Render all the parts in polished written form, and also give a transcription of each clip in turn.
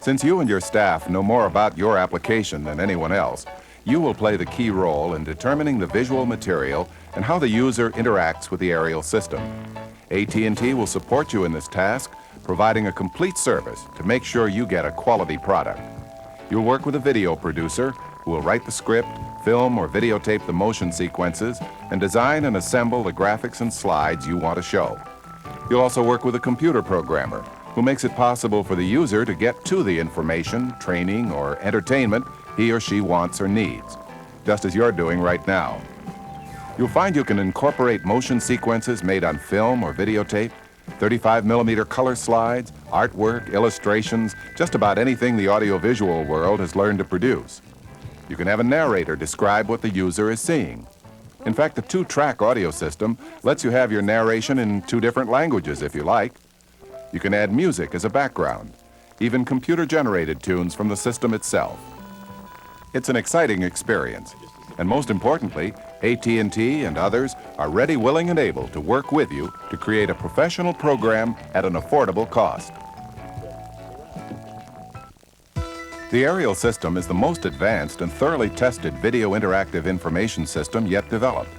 Since you and your staff know more about your application than anyone else, you will play the key role in determining the visual material and how the user interacts with the ARIEL system. AT&T will support you in this task, providing a complete service to make sure you get a quality product. You'll work with a video producer who will write the script, film or videotape the motion sequences, and design and assemble the graphics and slides you want to show. You'll also work with a computer programmer who makes it possible for the user to get to the information, training, or entertainment he or she wants or needs, just as you're doing right now. You'll find you can incorporate motion sequences made on film or videotape, 35mm color slides, artwork, illustrations, just about anything the audiovisual world has learned to produce. You can have a narrator describe what the user is seeing. In fact, the 2-track audio system lets you have your narration in 2 different languages if you like. You can add music as a background, even computer-generated tunes from the system itself. It's an exciting experience, and most importantly, AT&T and others are ready, willing, and able to work with you to create a professional program at an affordable cost. The ARIEL system is the most advanced and thoroughly tested video interactive information system yet developed.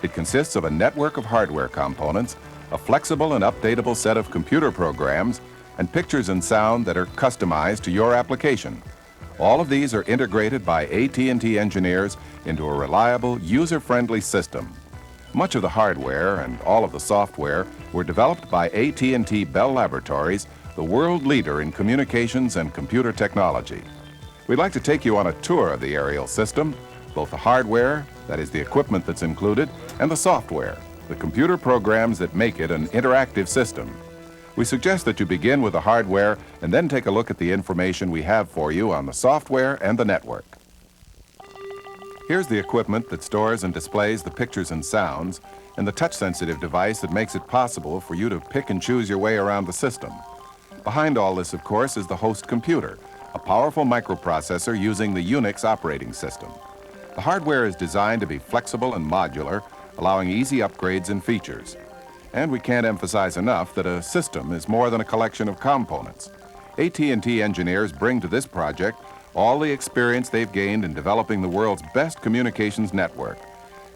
It consists of a network of hardware components, a flexible and updatable set of computer programs, and pictures and sound that are customized to your application. All of these are integrated by AT&T engineers into a reliable, user-friendly system. Much of the hardware and all of the software were developed by AT&T Bell Laboratories, the world leader in communications and computer technology. We'd like to take you on a tour of the ARIEL system, both the hardware, that is the equipment that's included, and the software, the computer programs that make it an interactive system. We suggest that you begin with the hardware and then take a look at the information we have for you on the software and the network. Here's the equipment that stores and displays the pictures and sounds, and the touch-sensitive device that makes it possible for you to pick and choose your way around the system. Behind all this, of course, is the host computer, a powerful microprocessor using the UNIX operating system. The hardware is designed to be flexible and modular, allowing easy upgrades and features. And we can't emphasize enough that a system is more than a collection of components. AT&T engineers bring to this project all the experience they've gained in developing the world's best communications network,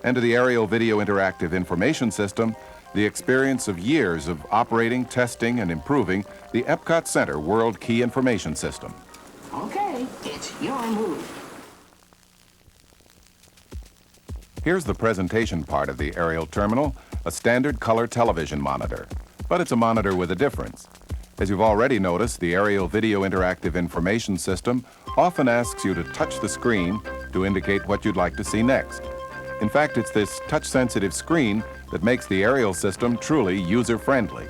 and to the ARIEL Video Interactive Information System, the experience of years of operating, testing, and improving the EPCOT Center WorldKey Information System. Okay, it's your move. Here's the presentation part of the ARIEL terminal, a standard color television monitor. But it's a monitor with a difference. As you've already noticed, the ARIEL Video Interactive Information System often asks you to touch the screen to indicate what you'd like to see next. In fact, it's this touch-sensitive screen that makes the ARIEL system truly user-friendly.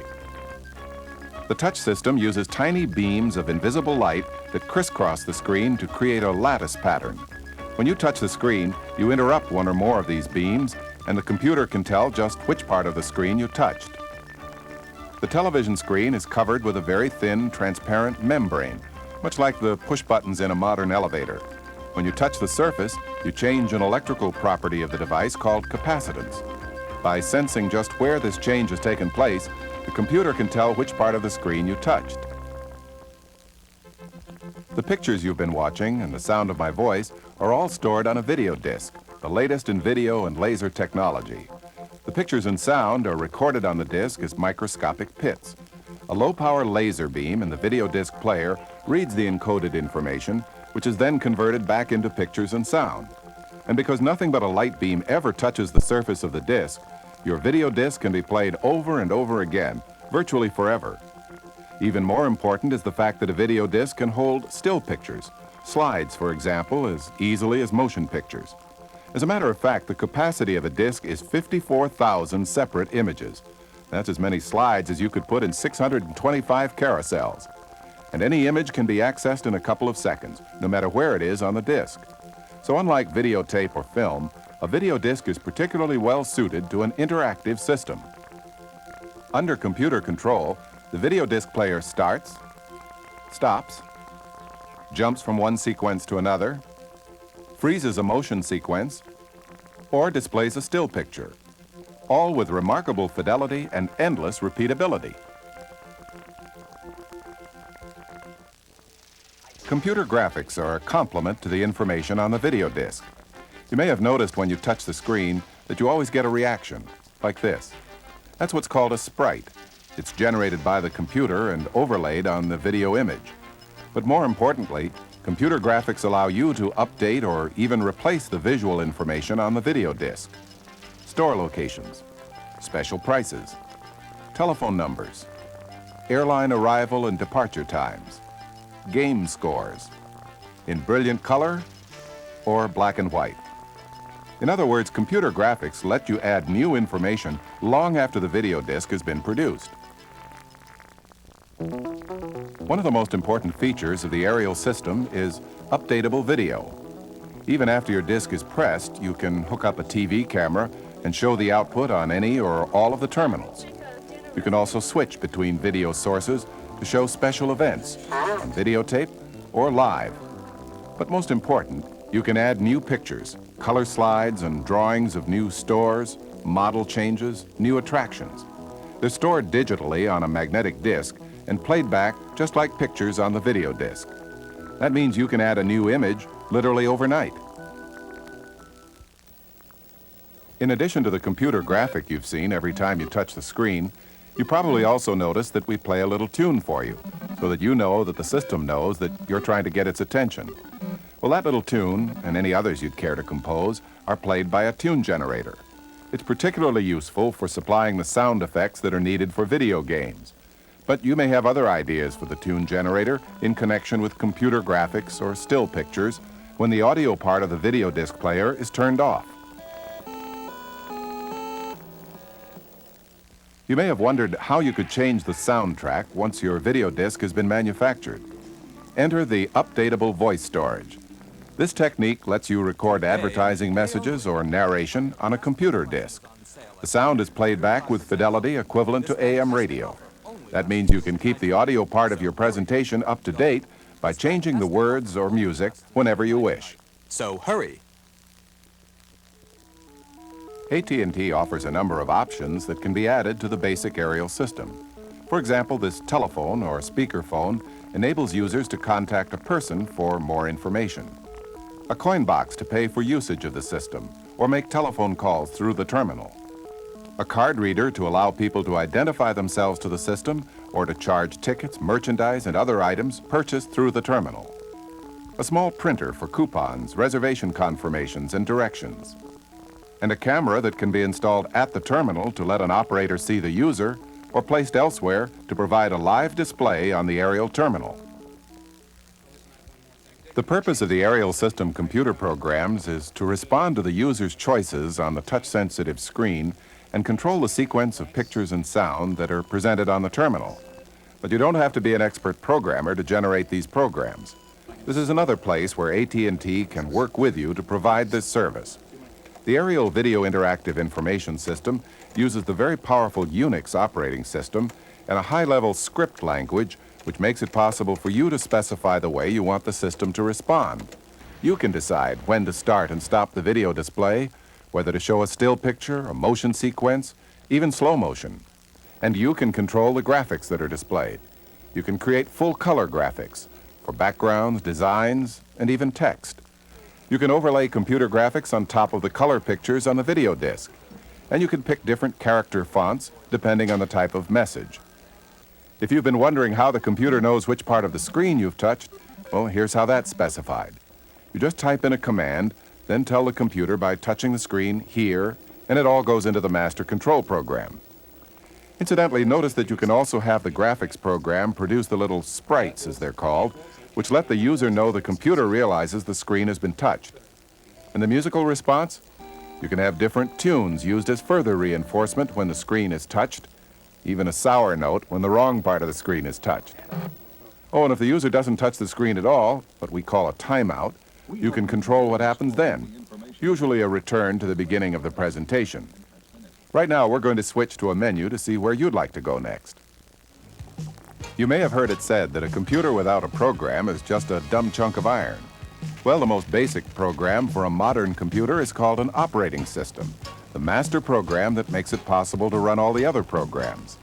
The touch system uses tiny beams of invisible light that crisscross the screen to create a lattice pattern. When you touch the screen, you interrupt one or more of these beams, and the computer can tell just which part of the screen you touched. The television screen is covered with a very thin, transparent membrane, much like the push buttons in a modern elevator. When you touch the surface, you change an electrical property of the device called capacitance. By sensing just where this change has taken place, the computer can tell which part of the screen you touched. The pictures you've been watching and the sound of my voice are all stored on a video disc, the latest in video and laser technology. The pictures and sound are recorded on the disc as microscopic pits. A low-power laser beam in the video disc player reads the encoded information, which is then converted back into pictures and sound. And because nothing but a light beam ever touches the surface of the disc, your video disc can be played over and over again, virtually forever. Even more important is the fact that a video disc can hold still pictures, slides, for example, as easily as motion pictures. As a matter of fact, the capacity of a disc is 54,000 separate images. That's as many slides as you could put in 625 carousels. And any image can be accessed in a couple of seconds, no matter where it is on the disc. So unlike videotape or film, a video disc is particularly well suited to an interactive system. Under computer control, the video disc player starts, stops, jumps from one sequence to another, freezes a motion sequence, or displays a still picture, all with remarkable fidelity and endless repeatability. Computer graphics are a complement to the information on the video disc. You may have noticed when you touch the screen that you always get a reaction, like this. That's what's called a sprite. It's generated by the computer and overlaid on the video image. But more importantly, computer graphics allow you to update or even replace the visual information on the video disc. Store locations, special prices, telephone numbers, airline arrival and departure times, game scores, in brilliant color or black and white. In other words, computer graphics let you add new information long after the video disc has been produced. One of the most important features of the ARIEL system is updatable video. Even after your disc is pressed, you can hook up a TV camera and show the output on any or all of the terminals. You can also switch between video sources to show special events on videotape or live. But most important, you can add new pictures, color slides and drawings of new stores, model changes, new attractions. They're stored digitally on a magnetic disc and played back just like pictures on the video disc. That means you can add a new image literally overnight. In addition to the computer graphic you've seen every time you touch the screen, you probably also noticed that we play a little tune for you, so that you know that the system knows that you're trying to get its attention. Well, that little tune, and any others you'd care to compose, are played by a tune generator. It's particularly useful for supplying the sound effects that are needed for video games. But you may have other ideas for the tune generator in connection with computer graphics or still pictures when the audio part of the video disc player is turned off. You may have wondered how you could change the soundtrack once your video disc has been manufactured. Enter the updatable voice storage. This technique lets you record advertising messages or narration on a computer disc. The sound is played back with fidelity equivalent to AM radio. That means you can keep the audio part of your presentation up to date by changing the words or music whenever you wish. So hurry. AT&T offers a number of options that can be added to the basic ARIEL system. For example, this telephone or speakerphone enables users to contact a person for more information. A coin box to pay for usage of the system or make telephone calls through the terminal. A card reader to allow people to identify themselves to the system or to charge tickets, merchandise, and other items purchased through the terminal. A small printer for coupons, reservation confirmations, and directions. And a camera that can be installed at the terminal to let an operator see the user or placed elsewhere to provide a live display on the ARIEL terminal. The purpose of the ARIEL system computer programs is to respond to the user's choices on the touch-sensitive screen and control the sequence of pictures and sound that are presented on the terminal. But you don't have to be an expert programmer to generate these programs. This is another place where AT&T can work with you to provide this service. The ARIEL Video Interactive Information System uses the very powerful UNIX operating system and a high-level script language which makes it possible for you to specify the way you want the system to respond. You can decide when to start and stop the video display, whether to show a still picture, a motion sequence, even slow motion. And you can control the graphics that are displayed. You can create full-color graphics for backgrounds, designs, and even text. You can overlay computer graphics on top of the color pictures on the video disc. And you can pick different character fonts depending on the type of message. If you've been wondering how the computer knows which part of the screen you've touched, well, here's how that's specified. You just type in a command, then tell the computer by touching the screen here, and it all goes into the master control program. Incidentally, notice that you can also have the graphics program produce the little sprites, as they're called, which let the user know the computer realizes the screen has been touched. And the musical response? You can have different tunes used as further reinforcement when the screen is touched, even a sour note when the wrong part of the screen is touched. Oh, and if the user doesn't touch the screen at all, what we call a timeout, you can control what happens then, usually a return to the beginning of the presentation. Right now, we're going to switch to a menu to see where you'd like to go next. You may have heard it said that a computer without a program is just a dumb chunk of iron. Well, the most basic program for a modern computer is called an operating system, the master program that makes it possible to run all the other programs.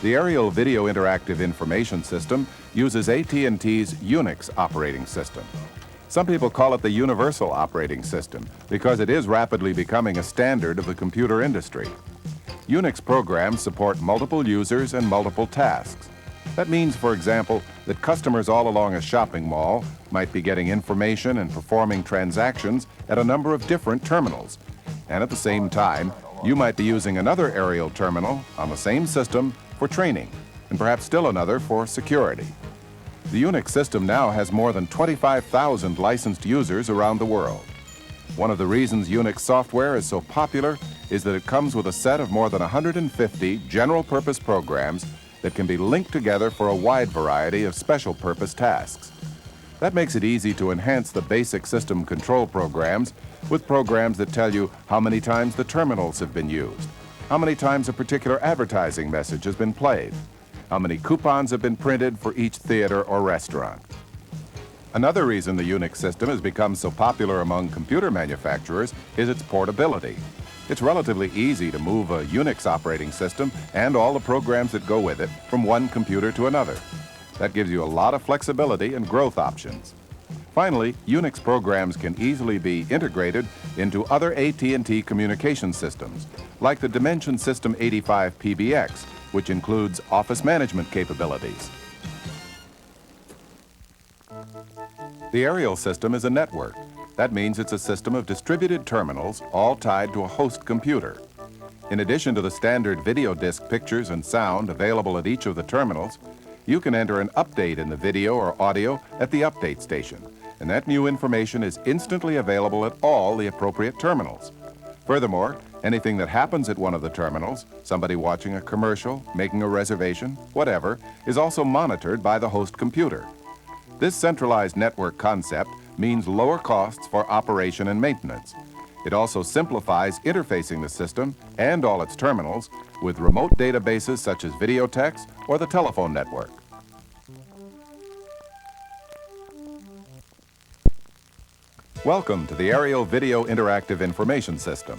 The ARIEL Video Interactive Information System uses AT&T's UNIX operating system. Some people call it the universal operating system because it is rapidly becoming a standard of the computer industry. UNIX programs support multiple users and multiple tasks. That means, for example, that customers all along a shopping mall might be getting information and performing transactions at a number of different terminals. And at the same time, you might be using another ARIEL terminal on the same system for training, and perhaps still another for security. The UNIX system now has more than 25,000 licensed users around the world. One of the reasons UNIX software is so popular is that it comes with a set of more than 150 general-purpose programs that can be linked together for a wide variety of special-purpose tasks. That makes it easy to enhance the basic system control programs with programs that tell you how many times the terminals have been used, how many times a particular advertising message has been played, how many coupons have been printed for each theater or restaurant. Another reason the UNIX system has become so popular among computer manufacturers is its portability. It's relatively easy to move a UNIX operating system and all the programs that go with it from one computer to another. That gives you a lot of flexibility and growth options. Finally, UNIX programs can easily be integrated into other AT&T communication systems, like the Dimension System 85 PBX, which includes office management capabilities. The ARIEL system is a network. That means it's a system of distributed terminals, all tied to a host computer. In addition to the standard Videodisc pictures and sound available at each of the terminals, you can enter an update in the video or audio at the update station, and that new information is instantly available at all the appropriate terminals. Furthermore, anything that happens at one of the terminals, somebody watching a commercial, making a reservation, whatever, is also monitored by the host computer. This centralized network concept means lower costs for operation and maintenance. It also simplifies interfacing the system and all its terminals with remote databases such as Videotex or the telephone network. Welcome to the ARIEL Video Interactive Information System.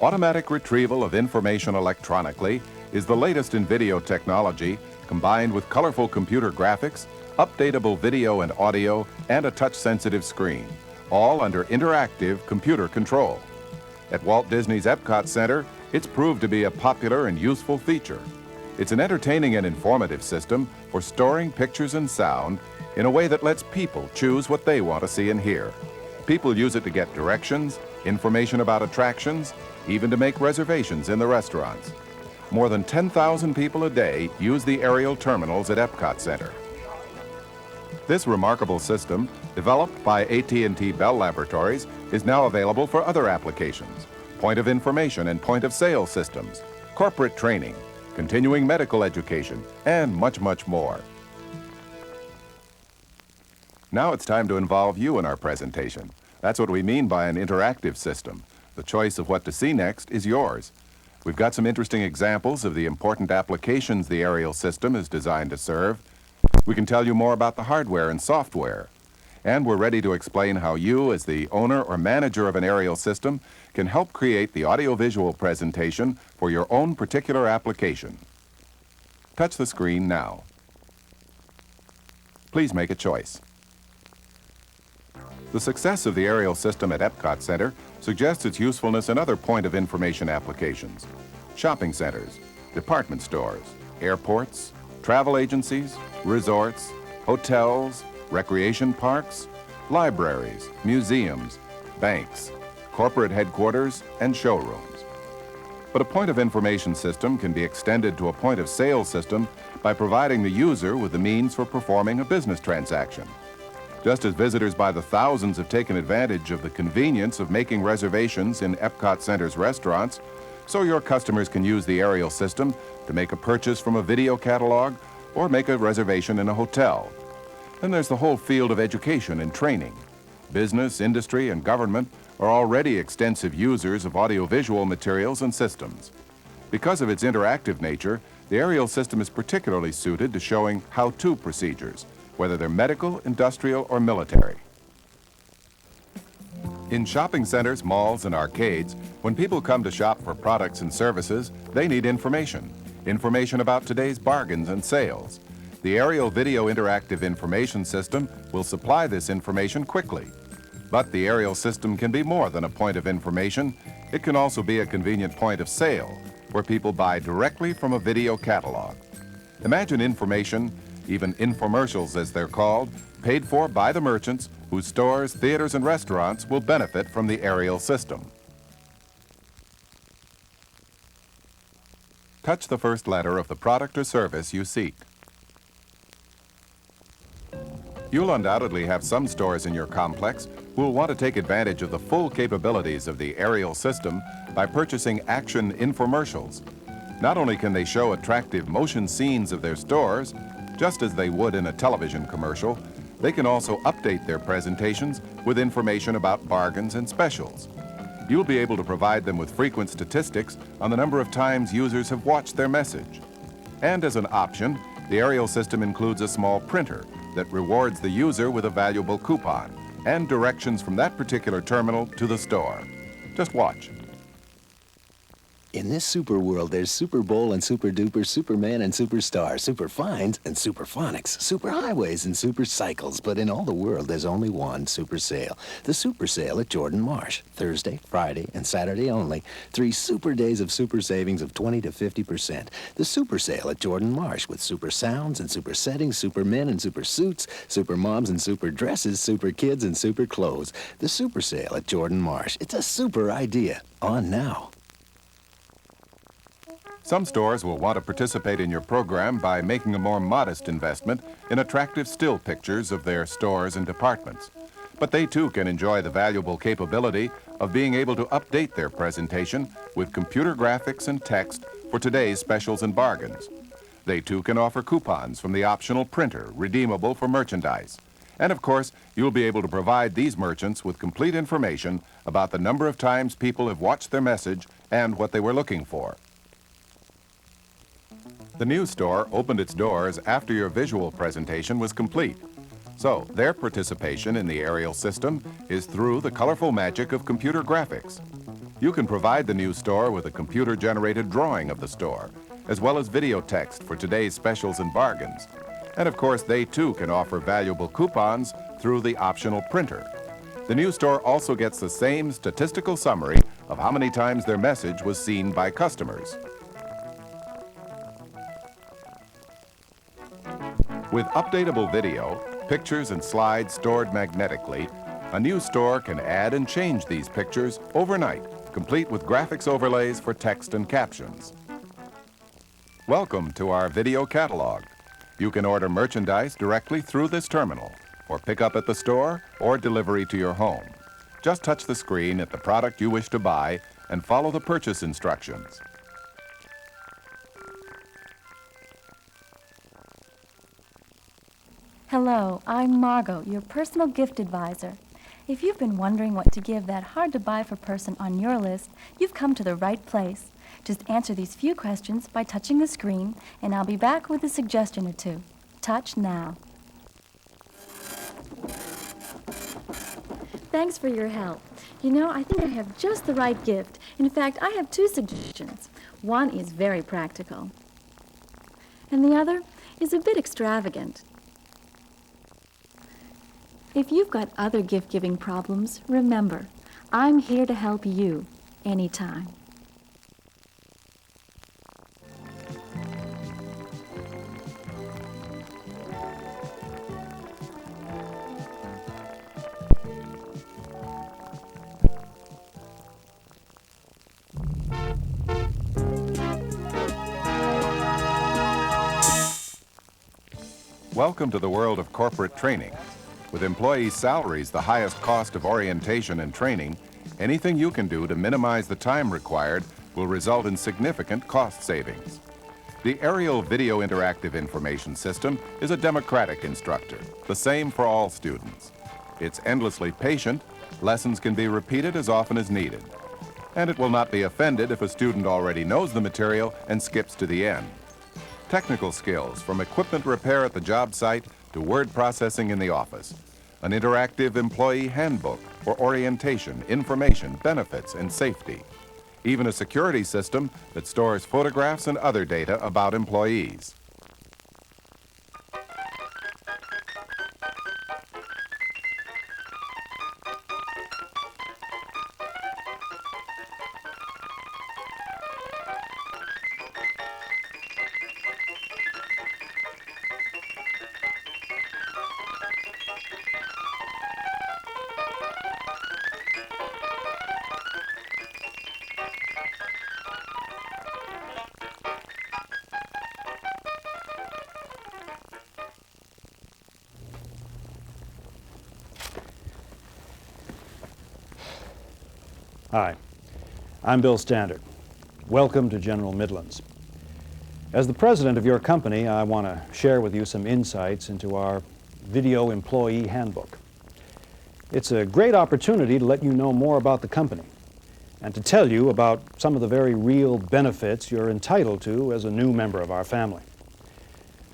Automatic retrieval of information electronically is the latest in video technology, combined with colorful computer graphics, updatable video and audio, and a touch-sensitive screen, all under interactive computer control. At Walt Disney's EPCOT Center, it's proved to be a popular and useful feature. It's an entertaining and informative system for storing pictures and sound in a way that lets people choose what they want to see and hear. People use it to get directions, information about attractions, even to make reservations in the restaurants. More than 10,000 people a day use the ARIEL terminals at EPCOT Center. This remarkable system, developed by AT&T Bell Laboratories, is now available for other applications: point of information and point of sale systems, corporate training, continuing medical education, and much, much more. Now it's time to involve you in our presentation. That's what we mean by an interactive system. The choice of what to see next is yours. We've got some interesting examples of the important applications the ARIEL system is designed to serve. We can tell you more about the hardware and software. And we're ready to explain how you, as the owner or manager of an ARIEL system, can help create the audiovisual presentation for your own particular application. Touch the screen now. Please make a choice. The success of the ARIEL system at EPCOT Center suggests its usefulness in other point of information applications: shopping centers, department stores, airports, travel agencies, resorts, hotels, recreation parks, libraries, museums, banks, corporate headquarters, and showrooms. But a point of information system can be extended to a point of sale system by providing the user with the means for performing a business transaction. Just as visitors by the thousands have taken advantage of the convenience of making reservations in EPCOT Center's restaurants, so your customers can use the ARIEL system to make a purchase from a video catalog or make a reservation in a hotel. Then there's the whole field of education and training. Business, industry, and government are already extensive users of audiovisual materials and systems. Because of its interactive nature, the ARIEL system is particularly suited to showing how-to procedures, whether they're medical, industrial, or military. In shopping centers, malls, and arcades, when people come to shop for products and services, they need information. Information about today's bargains and sales. The ARIEL Video Interactive Information System will supply this information quickly. But the ARIEL system can be more than a point of information. It can also be a convenient point of sale where people buy directly from a video catalog. Imagine information, even infomercials as they're called, paid for by the merchants whose stores, theaters, and restaurants will benefit from the ARIEL system. Touch the first letter of the product or service you seek. You'll undoubtedly have some stores in your complex who will want to take advantage of the full capabilities of the ARIEL system by purchasing action infomercials. Not only can they show attractive motion scenes of their stores, just as they would in a television commercial, they can also update their presentations with information about bargains and specials. You'll be able to provide them with frequent statistics on the number of times users have watched their message. And as an option, the ARIEL system includes a small printer that rewards the user with a valuable coupon and directions from that particular terminal to the store. Just watch. In this super world, there's Super Bowl and Super Duper, Superman and Superstar, Super Fines and Superphonics, Super Highways and Super Cycles. But in all the world, there's only one super sale. The Super Sale at Jordan Marsh. Thursday, Friday, and Saturday only. 3 super days of super savings of 20 to 50%. The Super Sale at Jordan Marsh with super sounds and super settings, super men and super suits, super moms and super dresses, super kids and super clothes. The Super Sale at Jordan Marsh. It's a super idea. On now. Some stores will want to participate in your program by making a more modest investment in attractive still pictures of their stores and departments. But they too can enjoy the valuable capability of being able to update their presentation with computer graphics and text for today's specials and bargains. They too can offer coupons from the optional printer, redeemable for merchandise. And of course, you'll be able to provide these merchants with complete information about the number of times people have watched their message and what they were looking for. The new store opened its doors after your visual presentation was complete. So their participation in the ARIEL system is through the colorful magic of computer graphics. You can provide the new store with a computer-generated drawing of the store, as well as video text for today's specials and bargains. And of course, they too can offer valuable coupons through the optional printer. The new store also gets the same statistical summary of how many times their message was seen by customers. With updatable video, pictures and slides stored magnetically, a new store can add and change these pictures overnight, complete with graphics overlays for text and captions. Welcome to our video catalog. You can order merchandise directly through this terminal, or pick up at the store, or delivery to your home. Just touch the screen at the product you wish to buy and follow the purchase instructions. Hello, I'm Margot, your personal gift advisor. If you've been wondering what to give that hard-to-buy-for person on your list, you've come to the right place. Just answer these few questions by touching the screen, and I'll be back with a suggestion or two. Touch now. Thanks for your help. You know, I think I have just the right gift. In fact, I have 2 suggestions. One is very practical, and the other is a bit extravagant. If you've got other gift-giving problems, remember, I'm here to help you anytime. Welcome to the world of corporate training. With employee salaries the highest cost of orientation and training, anything you can do to minimize the time required will result in significant cost savings. The ARIEL Video Interactive Information System is a democratic instructor, the same for all students. It's endlessly patient, lessons can be repeated as often as needed. And it will not be offended if a student already knows the material and skips to the end. Technical skills, from equipment repair at the job site to word processing in the office. An interactive employee handbook for orientation, information, benefits, and safety. Even a security system that stores photographs and other data about employees. Hi, I'm Bill Standard. Welcome to General Midlands. As the president of your company, I want to share with you some insights into our Video Employee Handbook. It's a great opportunity to let you know more about the company and to tell you about some of the very real benefits you're entitled to as a new member of our family.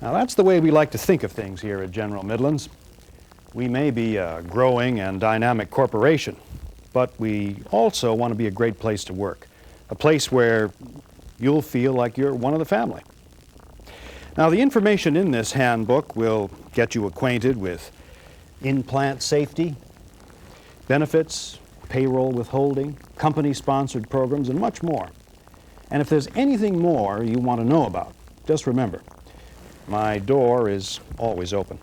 Now, that's the way we like to think of things here at General Midlands. We may be a growing and dynamic corporation, but we also want to be a great place to work, a place where you'll feel like you're one of the family. Now, the information in this handbook will get you acquainted with in-plant safety, benefits, payroll withholding, company-sponsored programs, and much more. And if there's anything more you want to know about, just remember, my door is always open.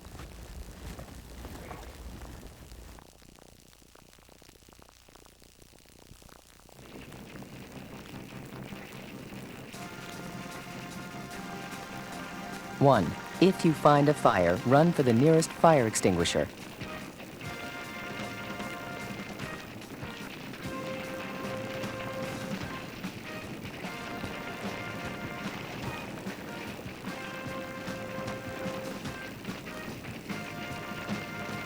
One, if you find a fire, run for the nearest fire extinguisher.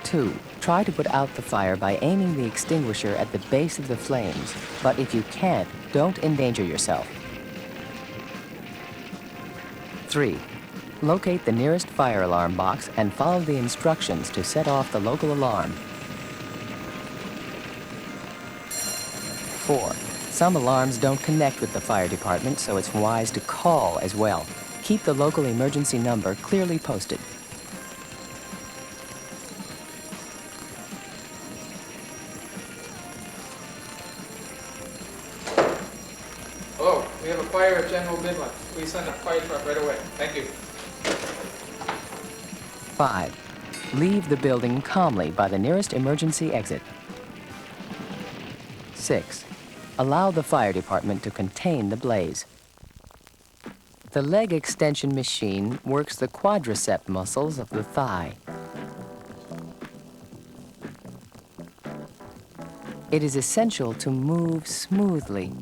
2, try to put out the fire by aiming the extinguisher at the base of the flames, but if you can't, don't endanger yourself. 3, locate the nearest fire alarm box and follow the instructions to set off the local alarm. 4, some alarms don't connect with the fire department, so it's wise to call as well. Keep the local emergency number clearly posted. Hello, we have a fire at General Midlands. Please send a fire truck right away. Thank you. 5, leave the building calmly by the nearest emergency exit. 6, allow the fire department to contain the blaze. The leg extension machine works the quadricep muscles of the thigh. It is essential to move smoothly,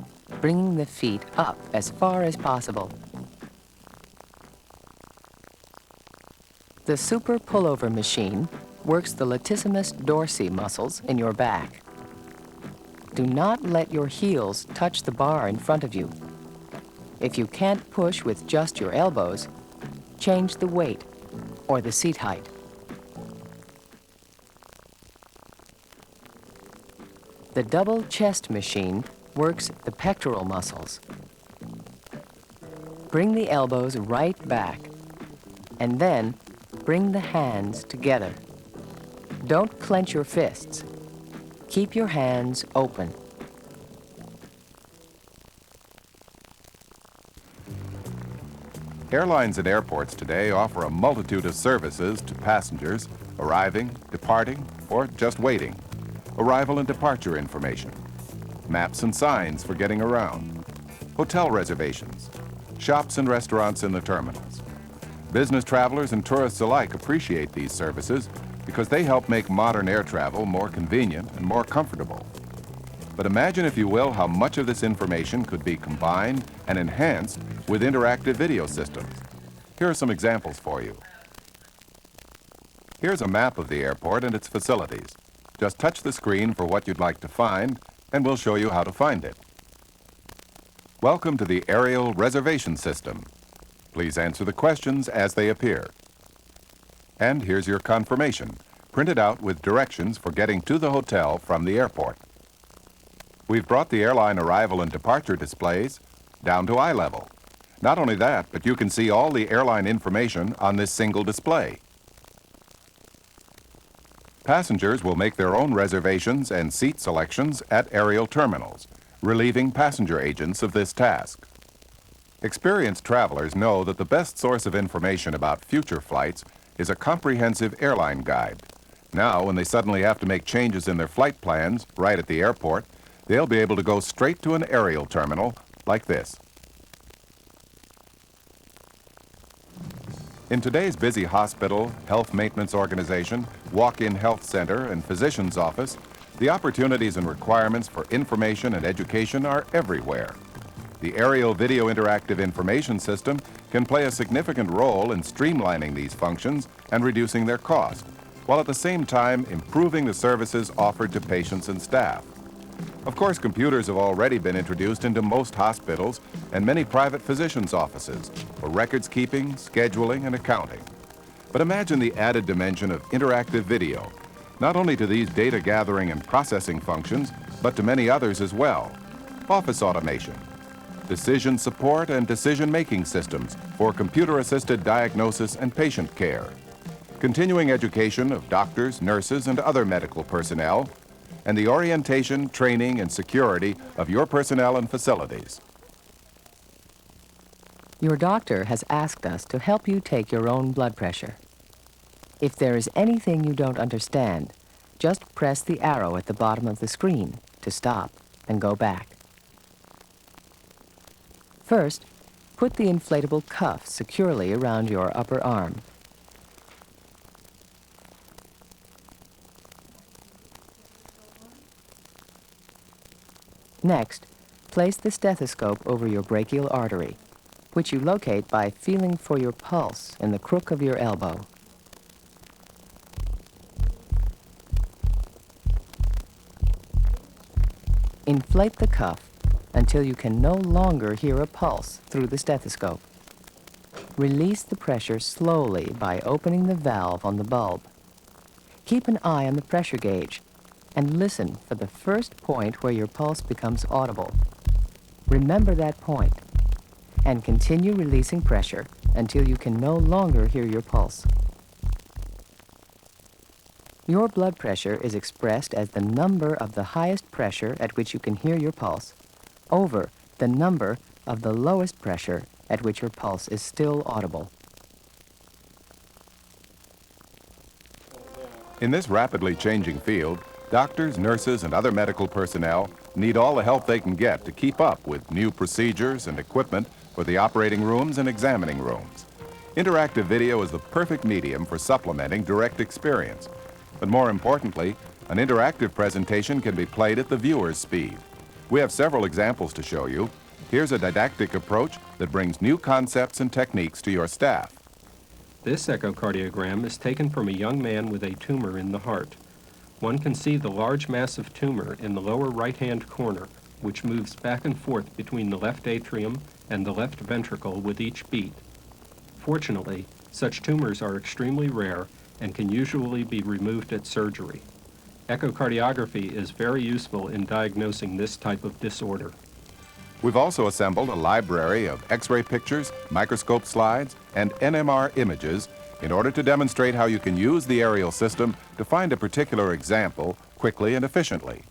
bringing the feet up as far as possible. The super pullover machine works the latissimus dorsi muscles in your back. Do not let your heels touch the bar in front of you. If you can't push with just your elbows, change the weight or the seat height. The double chest machine works the pectoral muscles. Bring the elbows right back, and then bring the hands together. Don't clench your fists. Keep your hands open. Airlines and airports today offer a multitude of services to passengers arriving, departing, or just waiting. Arrival and departure information, maps and signs for getting around, hotel reservations, shops and restaurants in the terminals. Business travelers and tourists alike appreciate these services because they help make modern air travel more convenient and more comfortable. But imagine, if you will, how much of this information could be combined and enhanced with interactive video systems. Here are some examples for you. Here's a map of the airport and its facilities. Just touch the screen for what you'd like to find, and we'll show you how to find it. Welcome to the ARIEL reservation system. Please answer the questions as they appear. And here's your confirmation, printed out with directions for getting to the hotel from the airport. We've brought the airline arrival and departure displays down to eye level. Not only that, but you can see all the airline information on this single display. Passengers will make their own reservations and seat selections at ARIEL terminals, relieving passenger agents of this task. Experienced travelers know that the best source of information about future flights is a comprehensive airline guide. Now, when they suddenly have to make changes in their flight plans right at the airport, they'll be able to go straight to an ARIEL terminal like this. In today's busy hospital, health maintenance organization, walk-in health center, and physician's office, The opportunities and requirements for information and education are everywhere. The ARIEL Video Interactive Information System can play a significant role in streamlining these functions and reducing their cost, while at the same time improving the services offered to patients and staff. Of course, computers have already been introduced into most hospitals and many private physicians' offices for records keeping, scheduling, and accounting. But imagine the added dimension of interactive video, not only to these data gathering and processing functions, but to many others as well. Office automation, decision support and decision-making systems for computer-assisted diagnosis and patient care, continuing education of doctors, nurses, and other medical personnel, and the orientation, training, and security of your personnel and facilities. Your doctor has asked us to help you take your own blood pressure. If there is anything you don't understand, just press the arrow at the bottom of the screen to stop and go back. First, put the inflatable cuff securely around your upper arm. Next, place the stethoscope over your brachial artery, which you locate by feeling for your pulse in the crook of your elbow. Inflate the cuff until you can no longer hear a pulse through the stethoscope. Release the pressure slowly by opening the valve on the bulb. Keep an eye on the pressure gauge and listen for the first point where your pulse becomes audible. Remember that point and continue releasing pressure until you can no longer hear your pulse. Your blood pressure is expressed as the number of the highest pressure at which you can hear your pulse over the number of the lowest pressure at which your pulse is still audible. In this rapidly changing field, doctors, nurses, and other medical personnel need all the help they can get to keep up with new procedures and equipment for the operating rooms and examining rooms. Interactive video is the perfect medium for supplementing direct experience. But more importantly, an interactive presentation can be played at the viewer's speed. We have several examples to show you. Here's a didactic approach that brings new concepts and techniques to your staff. This echocardiogram is taken from a young man with a tumor in the heart. One can see the large massive tumor in the lower right-hand corner, which moves back and forth between the left atrium and the left ventricle with each beat. Fortunately, such tumors are extremely rare and can usually be removed at surgery. Echocardiography is very useful in diagnosing this type of disorder. We've also assembled a library of X-ray pictures, microscope slides, and NMR images in order to demonstrate how you can use the ARIEL system to find a particular example quickly and efficiently.